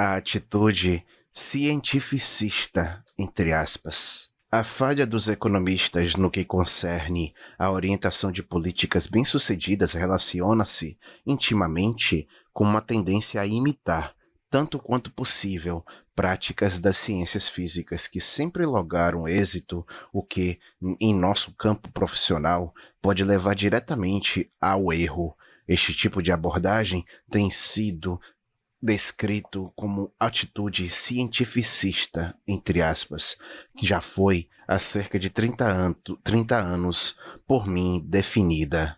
A atitude cientificista, entre aspas. A falha dos economistas no que concerne à orientação de políticas bem-sucedidas relaciona-se intimamente com uma tendência a imitar, tanto quanto possível, práticas das ciências físicas que sempre lograram êxito, o que, em nosso campo profissional, pode levar diretamente ao erro. Este tipo de abordagem tem sido descrito como atitude cientificista, entre aspas, que já foi há cerca de 30 anos por mim definida.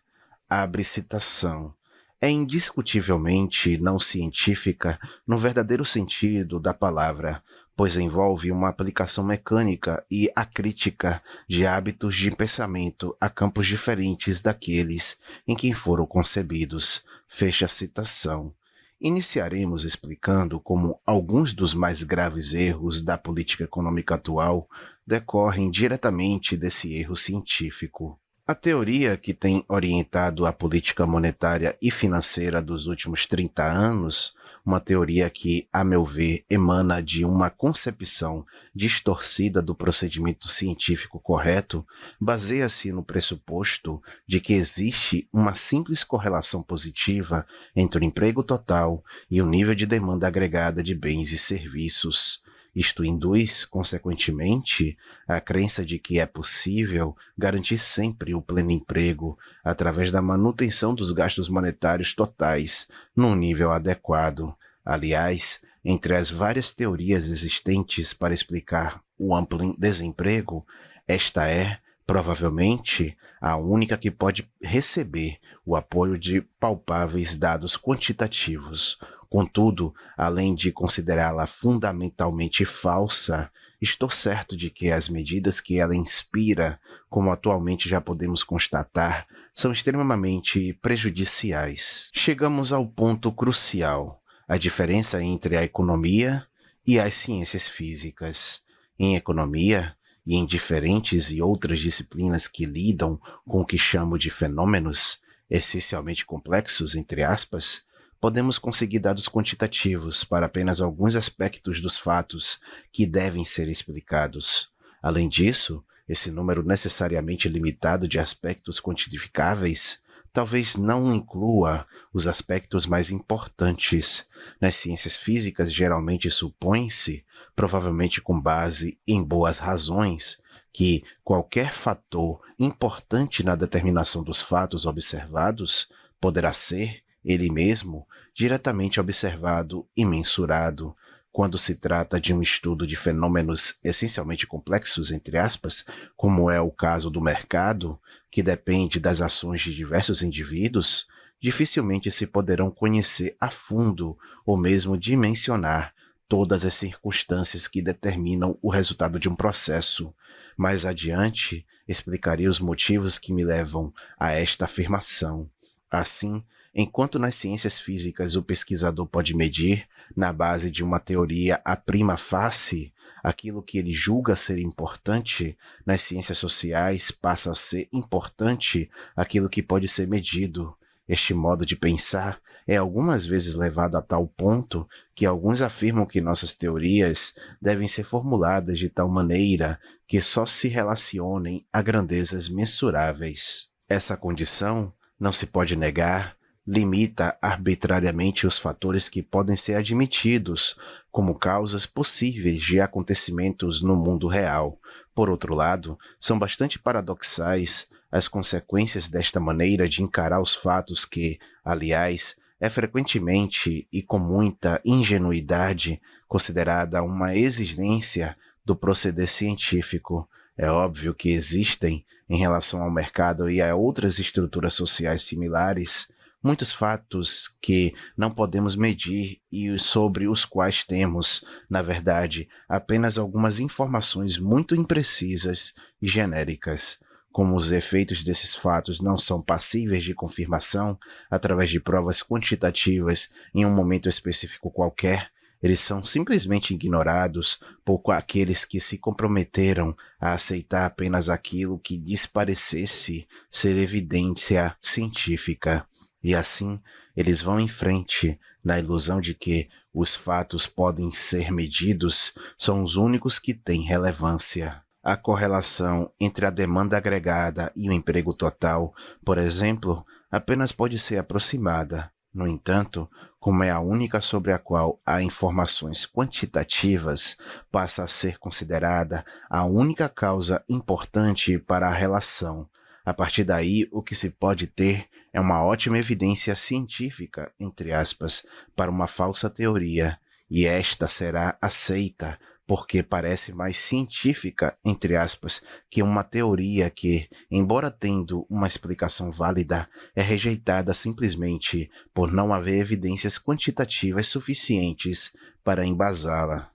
Abre citação. É indiscutivelmente não científica no verdadeiro sentido da palavra, pois envolve uma aplicação mecânica e acrítica de hábitos de pensamento a campos diferentes daqueles em que foram concebidos. Fecha a citação. Iniciaremos explicando como alguns dos mais graves erros da política econômica atual decorrem diretamente desse erro científico. A teoria que tem orientado a política monetária e financeira dos últimos 30 anos, uma teoria que, a meu ver, emana de uma concepção distorcida do procedimento científico correto, baseia-se no pressuposto de que existe uma simples correlação positiva entre o emprego total e o nível de demanda agregada de bens e serviços. Isto induz, consequentemente, a crença de que é possível garantir sempre o pleno emprego através da manutenção dos gastos monetários totais num nível adequado. Aliás, entre as várias teorias existentes para explicar o amplo desemprego, esta é, provavelmente, a única que pode receber o apoio de palpáveis dados quantitativos. Contudo, além de considerá-la fundamentalmente falsa, estou certo de que as medidas que ela inspira, como atualmente já podemos constatar, são extremamente prejudiciais. Chegamos ao ponto crucial, a diferença entre a economia e as ciências físicas. Em economia, e em diferentes e outras disciplinas que lidam com o que chamo de fenômenos, essencialmente complexos, entre aspas, podemos conseguir dados quantitativos para apenas alguns aspectos dos fatos que devem ser explicados. Além disso, esse número necessariamente limitado de aspectos quantificáveis talvez não inclua os aspectos mais importantes. Nas ciências físicas, geralmente supõe-se, provavelmente com base em boas razões, que qualquer fator importante na determinação dos fatos observados poderá ser, ele mesmo, diretamente observado e mensurado. Quando se trata de um estudo de fenômenos essencialmente complexos, entre aspas, como é o caso do mercado, que depende das ações de diversos indivíduos, dificilmente se poderão conhecer a fundo ou mesmo dimensionar todas as circunstâncias que determinam o resultado de um processo. Mais adiante, explicarei os motivos que me levam a esta afirmação. Assim, enquanto nas ciências físicas o pesquisador pode medir, na base de uma teoria a prima facie, aquilo que ele julga ser importante, nas ciências sociais passa a ser importante aquilo que pode ser medido. Este modo de pensar é algumas vezes levado a tal ponto que alguns afirmam que nossas teorias devem ser formuladas de tal maneira que só se relacionem a grandezas mensuráveis. Essa condição, não se pode negar, limita arbitrariamente os fatores que podem ser admitidos como causas possíveis de acontecimentos no mundo real. Por outro lado, são bastante paradoxais as consequências desta maneira de encarar os fatos que, aliás, é frequentemente e com muita ingenuidade considerada uma exigência do proceder científico. É óbvio que existem, em relação ao mercado e a outras estruturas sociais similares, muitos fatos que não podemos medir e sobre os quais temos, na verdade, apenas algumas informações muito imprecisas e genéricas. Como os efeitos desses fatos não são passíveis de confirmação através de provas quantitativas em um momento específico qualquer, eles são simplesmente ignorados por aqueles que se comprometeram a aceitar apenas aquilo que lhes parecesse ser evidência científica. E assim, eles vão em frente, na ilusão de que, os fatos podem ser medidos são os únicos que têm relevância. A correlação entre a demanda agregada e o emprego total, por exemplo, apenas pode ser aproximada. No entanto, como é a única sobre a qual há informações quantitativas, passa a ser considerada a única causa importante para a relação. A partir daí, o que se pode ter é uma ótima evidência científica, entre aspas, para uma falsa teoria, e esta será aceita porque parece mais científica, entre aspas, que uma teoria que, embora tendo uma explicação válida, é rejeitada simplesmente por não haver evidências quantitativas suficientes para embasá-la.